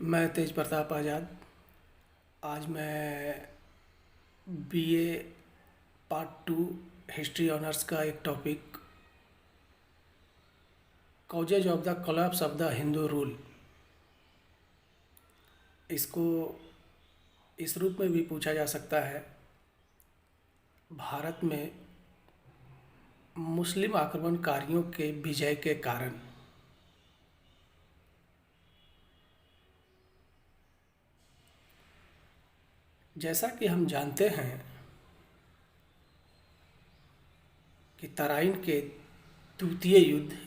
मैं तेज प्रताप आज़ाद। आज मैं BA part two history honours का एक topic causes of the collapse of the Hindu rule, इसको इस रूप में भी पूछा जा सकता है। भारत में मुस्लिम आक्रमणकारियों के विजय के कारण जैसा कि हम जानते हैं कि तराइन के द्वितीय युद्ध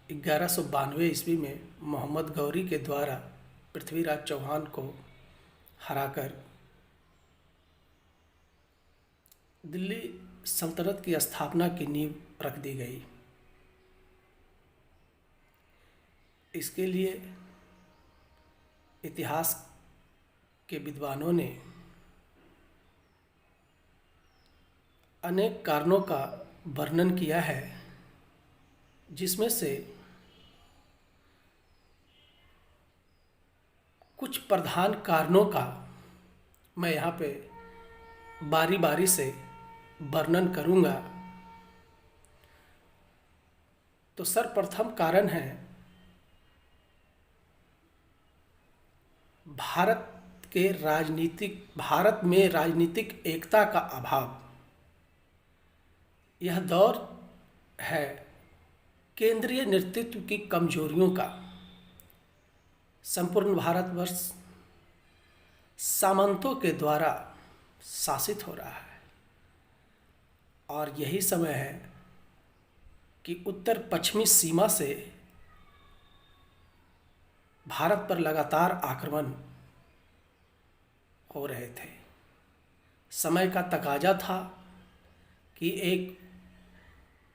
1192 ईस्वी में मोहम्मद गौरी के द्वारा पृथ्वीराज चौहान को हराकर दिल्ली सल्तनत की स्थापना की नींव रख दी गई। इसके लिए इतिहास के विद्वानों ने अनेक कारणों का वर्णन किया है, जिसमें से कुछ प्रधान कारणों का मैं यहाँ पे बारी बारी से वर्णन करूँगा। तो सर्वप्रथम कारण है भारत में राजनीतिक एकता का अभाव। यह दौर है केंद्रीय नेतृत्व की कमजोरियों का। संपूर्ण भारतवर्ष सामंतों के द्वारा शासित हो रहा है और यही समय है कि उत्तर पश्चिमी सीमा से भारत पर लगातार आक्रमण हो रहे थे। समय का तकाजा था कि एक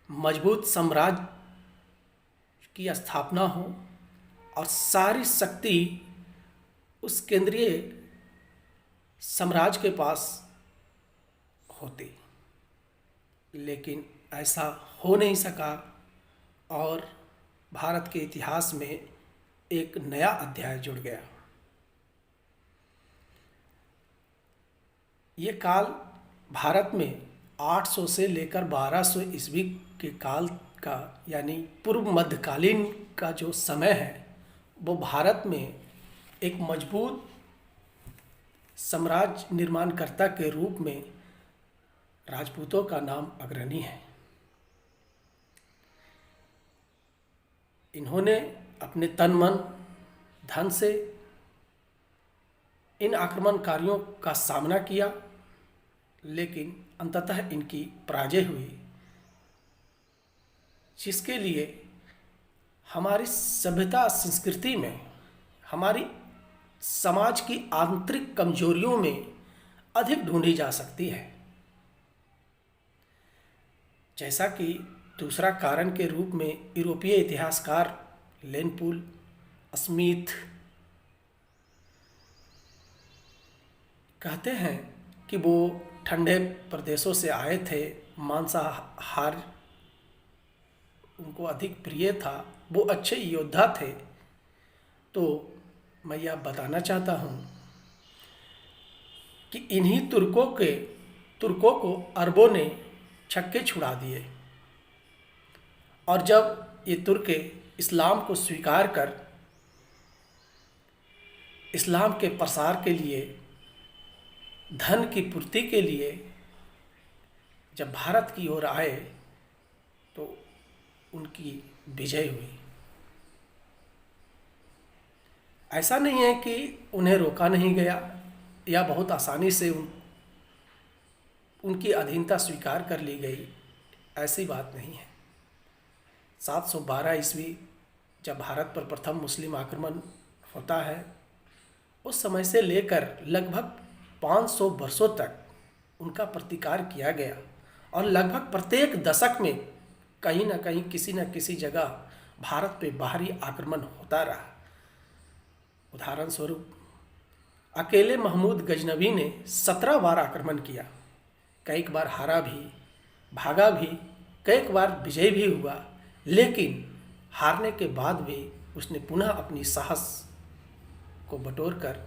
मजबूत साम्राज्य की स्थापना हो और सारी शक्ति उस केंद्रीय साम्राज्य के पास होती, लेकिन ऐसा हो नहीं सका और भारत के इतिहास में एक नया अध्याय जुड़ गया। ये काल भारत में 800 से लेकर 1200 ईस्वी के काल का यानी पूर्व मध्यकालीन का जो समय है, वो भारत में एक मजबूत साम्राज्य निर्माणकर्ता के रूप में राजपूतों का नाम अग्रणी है। इन्होंने अपने तन मन धन से इन आक्रमणकारियों का सामना किया, लेकिन अंततः इनकी पराजय हुई, जिसके लिए हमारी सभ्यता संस्कृति में हमारी समाज की आंतरिक कमजोरियों में अधिक ढूंढी जा सकती है। जैसा कि दूसरा कारण के रूप में यूरोपीय इतिहासकार लेनपूल, स्मिथ कहते हैं कि वो ठंडे प्रदेशों से आए थे, मांसाहार उनको अधिक प्रिय था, वो अच्छे योद्धा थे। तो मैं यह बताना चाहता हूँ कि इन्हीं तुर्कों को अरबों ने छक्के छुड़ा दिए और जब ये तुर्क इस्लाम को स्वीकार कर इस्लाम के प्रसार के लिए, धन की पूर्ति के लिए जब भारत की ओर आए तो उनकी विजय हुई। ऐसा नहीं है कि उन्हें रोका नहीं गया या बहुत आसानी से उनकी अधीनता स्वीकार कर ली गई, ऐसी बात नहीं है। 712 ईस्वी जब भारत पर प्रथम मुस्लिम आक्रमण होता है, उस समय से लेकर लगभग 500 वर्षों तक उनका प्रतिकार किया गया और लगभग प्रत्येक दशक में कहीं ना कहीं किसी न किसी जगह भारत पे बाहरी आक्रमण होता रहा। उदाहरण स्वरूप अकेले महमूद गजनवी ने 17 बार आक्रमण किया। कई बार हारा भी, भागा भी, कई बार विजय भी हुआ, लेकिन हारने के बाद भी उसने पुनः अपनी साहस को बटोरकर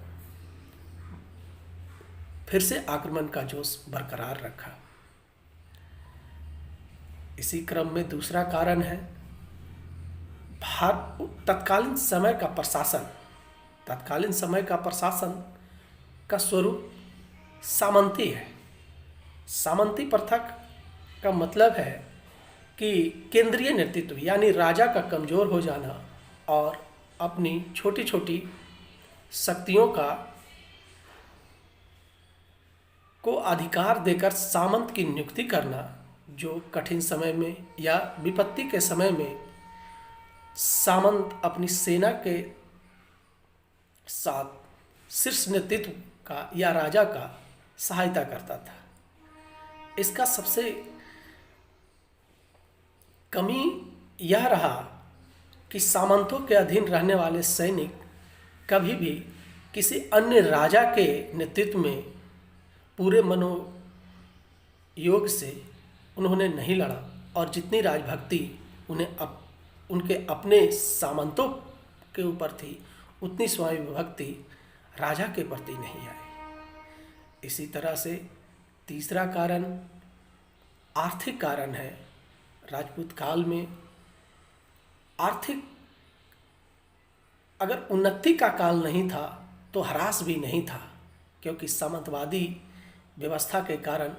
फिर से आक्रमण का जोश बरकरार रखा। इसी क्रम में दूसरा कारण है तत्कालीन समय का प्रशासन का स्वरूप सामंती है। सामंती प्रथा का मतलब है कि केंद्रीय नेतृत्व यानी राजा का कमज़ोर हो जाना और अपनी छोटी छोटी शक्तियों को अधिकार देकर सामंत की नियुक्ति करना, जो कठिन समय में या विपत्ति के समय में सामंत अपनी सेना के साथ शीर्ष नेतृत्व का या राजा का सहायता करता था। इसका सबसे कमी यह रहा कि सामंतों के अधीन रहने वाले सैनिक कभी भी किसी अन्य राजा के नेतृत्व में पूरे मनोयोग से उन्होंने नहीं लड़ा और जितनी राजभक्ति उनके अपने सामंतों के ऊपर थी उतनी स्वामी भक्ति राजा के प्रति नहीं आई। इसी तरह से तीसरा कारण आर्थिक कारण है। राजपूत काल में आर्थिक अगर उन्नति का काल नहीं था तो ह्रास भी नहीं था, क्योंकि सामंतवादी व्यवस्था के कारण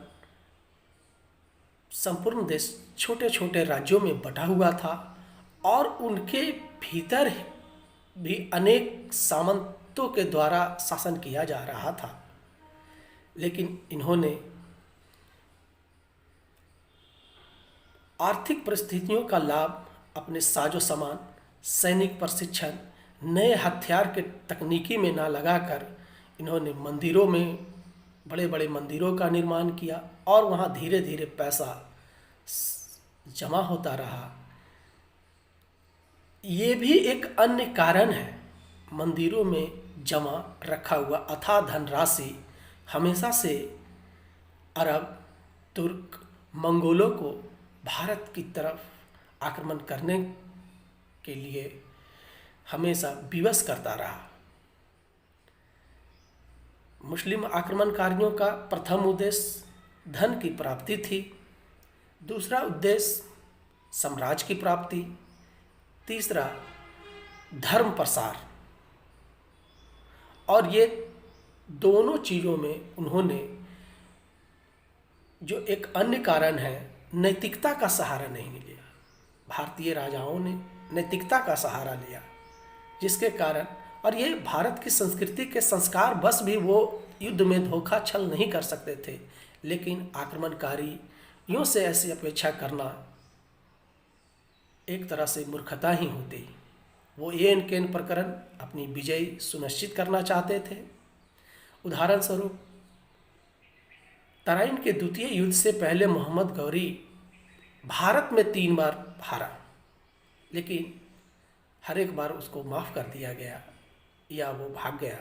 संपूर्ण देश छोटे छोटे राज्यों में बटा हुआ था और उनके भीतर भी अनेक सामंतों के द्वारा शासन किया जा रहा था। लेकिन इन्होंने आर्थिक परिस्थितियों का लाभ अपने साजो सामान, सैनिक प्रशिक्षण, नए हथियार के तकनीकी में ना लगाकर इन्होंने मंदिरों में बड़े बड़े मंदिरों का निर्माण किया और वहाँ धीरे धीरे पैसा जमा होता रहा। ये भी एक अन्य कारण है। मंदिरों में जमा रखा हुआ अथाह धनराशि हमेशा से अरब, तुर्क, मंगोलों को भारत की तरफ आक्रमण करने के लिए हमेशा विवश करता रहा। मुस्लिम आक्रमणकारियों का प्रथम उद्देश्य धन की प्राप्ति थी, दूसरा उद्देश्य साम्राज्य की प्राप्ति, तीसरा धर्म प्रसार। और ये दोनों चीज़ों में उन्होंने जो एक अन्य कारण है, नैतिकता का सहारा नहीं लिया। भारतीय राजाओं ने नैतिकता का सहारा लिया, जिसके कारण और ये भारत की संस्कृति के संस्कार बस भी वो युद्ध में धोखा छल नहीं कर सकते थे, लेकिन आक्रमणकारियों से ऐसी अपेक्षा करना एक तरह से मूर्खता ही होती। वो एन केन प्रकरण अपनी विजय सुनिश्चित करना चाहते थे। उदाहरण स्वरूप तराइन के द्वितीय युद्ध से पहले मोहम्मद गौरी भारत में 3 बार हारा, लेकिन हर एक बार उसको माफ़ कर दिया गया या वो भाग गया।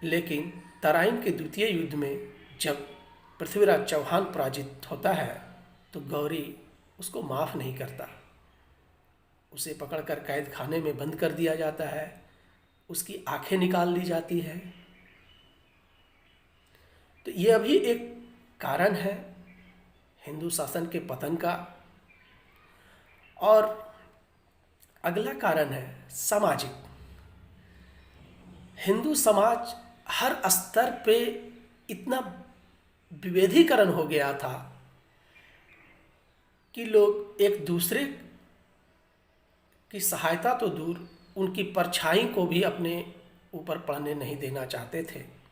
लेकिन तराइन के द्वितीय युद्ध में जब पृथ्वीराज चौहान पराजित होता है तो गौरी उसको माफ़ नहीं करता। उसे पकड़कर कैद खाने में बंद कर दिया जाता है, उसकी आंखें निकाल ली जाती है। तो यह भी एक कारण है हिंदू शासन के पतन का। और अगला कारण है सामाजिक। हिंदू समाज हर स्तर पे इतना विभेदीकरण हो गया था कि लोग एक दूसरे की सहायता तो दूर, उनकी परछाई को भी अपने ऊपर पड़ने नहीं देना चाहते थे।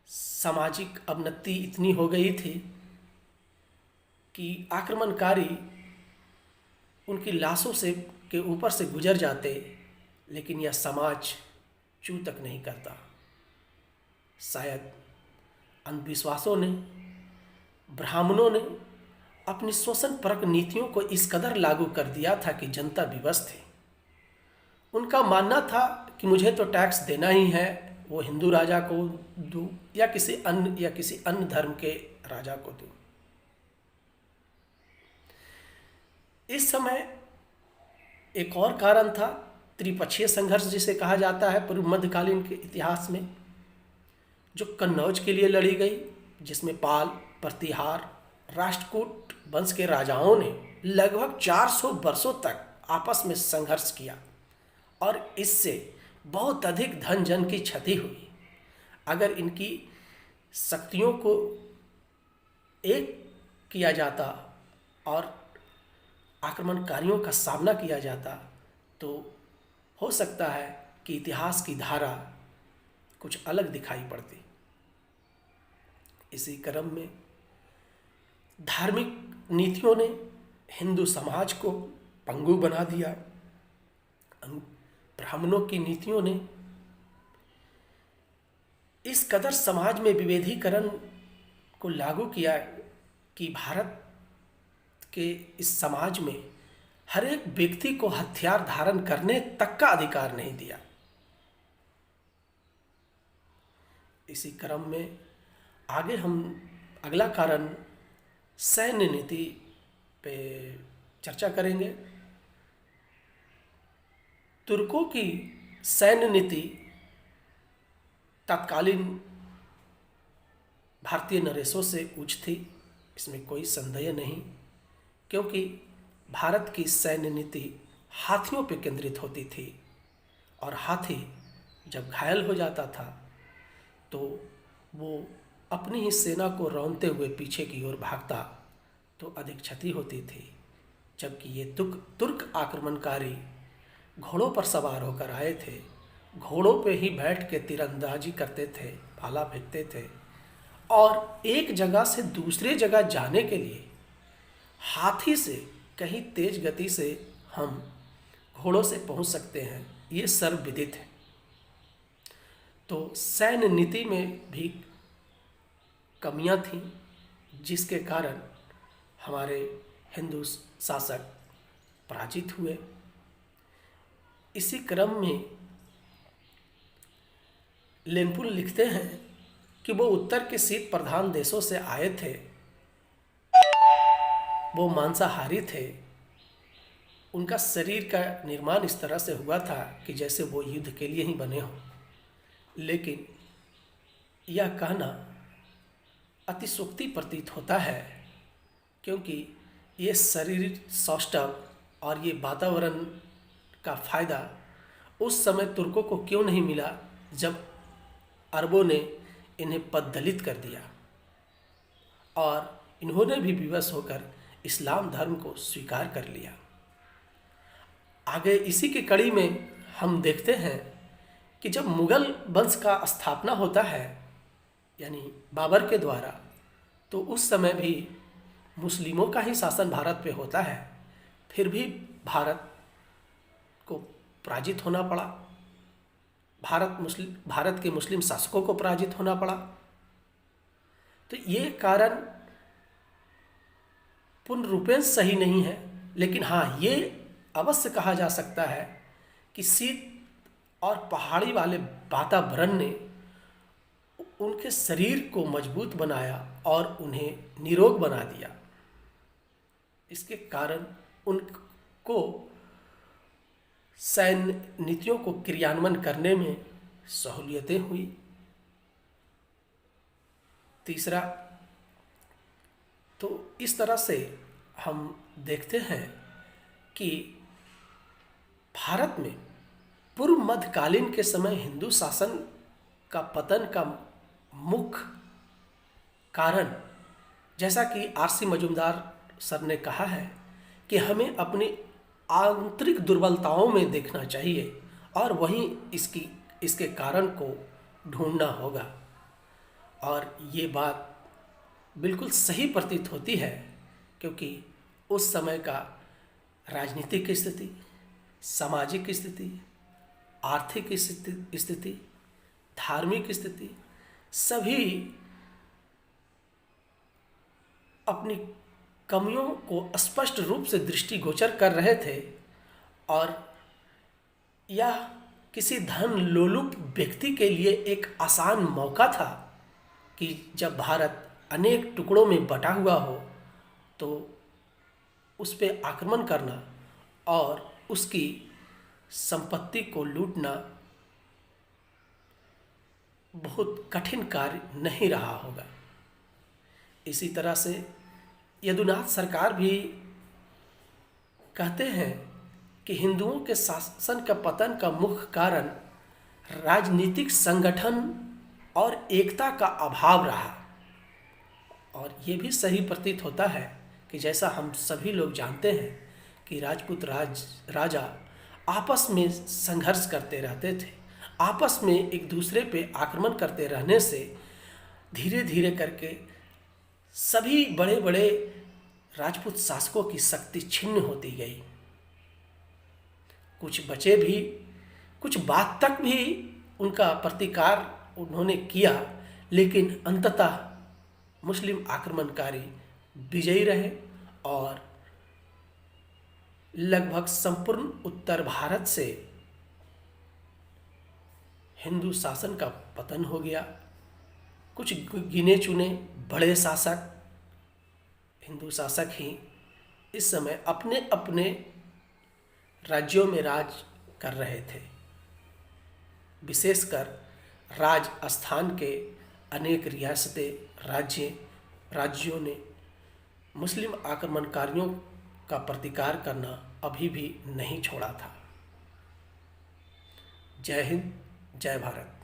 सामाजिक अवनति इतनी हो गई थी कि आक्रमणकारी उनकी लाशों से के ऊपर से गुजर जाते, लेकिन यह समाज चू तक नहीं करता। शायद अंधविश्वासों ने, ब्राह्मणों ने अपनी शोषणपरक नीतियों को इस कदर लागू कर दिया था कि जनता विवश थी। उनका मानना था कि मुझे तो टैक्स देना ही है, वो हिंदू राजा को दूं या किसी अन्य धर्म के राजा को दूं। इस समय एक और कारण था त्रिपक्षीय संघर्ष जिसे कहा जाता है पूर्व मध्यकालीन के इतिहास में, जो कन्नौज के लिए लड़ी गई, जिसमें पाल, प्रतिहार, राष्ट्रकूट वंश के राजाओं ने लगभग 400 वर्षों तक आपस में संघर्ष किया और इससे बहुत अधिक धन जन की क्षति हुई। अगर इनकी शक्तियों को एक किया जाता और आक्रमणकारियों का सामना किया जाता तो हो सकता है कि इतिहास की धारा कुछ अलग दिखाई पड़ती। इसी क्रम में धार्मिक नीतियों ने हिंदू समाज को पंगु बना दिया। ब्राह्मणों की नीतियों ने इस कदर समाज में विभेदीकरण को लागू किया कि भारत के इस समाज में हर एक व्यक्ति को हथियार धारण करने तक का अधिकार नहीं दिया। इसी क्रम में आगे हम अगला कारण सैन्य नीति पे चर्चा करेंगे। तुर्कों की सैन्य नीति तत्कालीन भारतीय नरेशों से उच्च थी, इसमें कोई संदेह नहीं, क्योंकि भारत की सैन्य नीति हाथियों पर केंद्रित होती थी और हाथी जब घायल हो जाता था तो वो अपनी ही सेना को रौंदते हुए पीछे की ओर भागता तो अधिक क्षति होती थी। जबकि ये तुर्क आक्रमणकारी घोड़ों पर सवार होकर आए थे, घोड़ों पे ही बैठ के तीरंदाजी करते थे, भाला फेंकते थे और एक जगह से दूसरे जगह जाने के लिए हाथी से कहीं तेज गति से हम घोड़ों से पहुंच सकते हैं, ये सर्वविदित है। तो सैन्य नीति में भी कमियां थीं, जिसके कारण हमारे हिंदू शासक पराजित हुए। इसी क्रम में लेनपुल लिखते हैं कि वो उत्तर के शीत प्रधान देशों से आए थे, वो मांसाहारी थे, उनका शरीर का निर्माण इस तरह से हुआ था कि जैसे वो युद्ध के लिए ही बने हों। लेकिन यह कहना अतिशयोक्ति प्रतीत होता है, क्योंकि ये शरीर सौष्ठव और ये वातावरण का फायदा उस समय तुर्कों को क्यों नहीं मिला जब अरबों ने इन्हें पददलित कर दिया और इन्होंने भी विवश होकर इस्लाम धर्म को स्वीकार कर लिया। आगे इसी की कड़ी में हम देखते हैं कि जब मुगल वंश का स्थापना होता है यानी बाबर के द्वारा, तो उस समय भी मुस्लिमों का ही शासन भारत पे होता है, फिर भी भारत को पराजित होना पड़ा, भारत के मुस्लिम शासकों को पराजित होना पड़ा। तो ये कारण पूर्ण रूपेण सही नहीं है, लेकिन हाँ, ये अवश्य कहा जा सकता है कि शीत और पहाड़ी वाले वातावरण ने उनके शरीर को मजबूत बनाया और उन्हें निरोग बना दिया। इसके कारण उनको सैन्य नीतियों को क्रियान्वयन करने में सहूलियतें हुई। तीसरा, तो इस तरह से हम देखते हैं कि भारत में पूर्व मध्यकालीन के समय हिंदू शासन का पतन का मुख्य कारण, जैसा कि आर.सी. मजूमदार सर ने कहा है, कि हमें अपनी आंतरिक दुर्बलताओं में देखना चाहिए और वहीं इसके कारण को ढूंढना होगा। और ये बात बिल्कुल सही प्रतीत होती है, क्योंकि उस समय का राजनीतिक स्थिति, सामाजिक स्थिति, आर्थिक स्थिति, धार्मिक स्थिति सभी अपनी कमियों को स्पष्ट रूप से दृष्टिगोचर कर रहे थे और यह किसी धन लोलुप व्यक्ति के लिए एक आसान मौका था कि जब भारत अनेक टुकड़ों में बटा हुआ हो तो उस पर आक्रमण करना और उसकी संपत्ति को लूटना बहुत कठिन कार्य नहीं रहा होगा। इसी तरह से यदुनाथ सरकार भी कहते हैं कि हिंदुओं के शासन का पतन का मुख्य कारण राजनीतिक संगठन और एकता का अभाव रहा। और ये भी सही प्रतीत होता है कि जैसा हम सभी लोग जानते हैं कि राजपूत राजा आपस में संघर्ष करते रहते थे, आपस में एक दूसरे पे आक्रमण करते रहने से धीरे धीरे करके सभी बड़े बड़े राजपूत शासकों की शक्ति छिन्न होती गई। कुछ बचे भी, कुछ बाद तक भी उनका प्रतिकार उन्होंने किया, लेकिन अंततः मुस्लिम आक्रमणकारी विजयी रहे और लगभग संपूर्ण उत्तर भारत से हिंदू शासन का पतन हो गया। कुछ गिने चुने बड़े शासक, हिंदू शासक ही इस समय अपने अपने राज्यों में राज कर रहे थे। विशेषकर राजस्थान के अनेक रियासतें, राज्यों ने मुस्लिम आक्रमणकारियों का प्रतिकार करना अभी भी नहीं छोड़ा था। जय हिंद, जय भारत।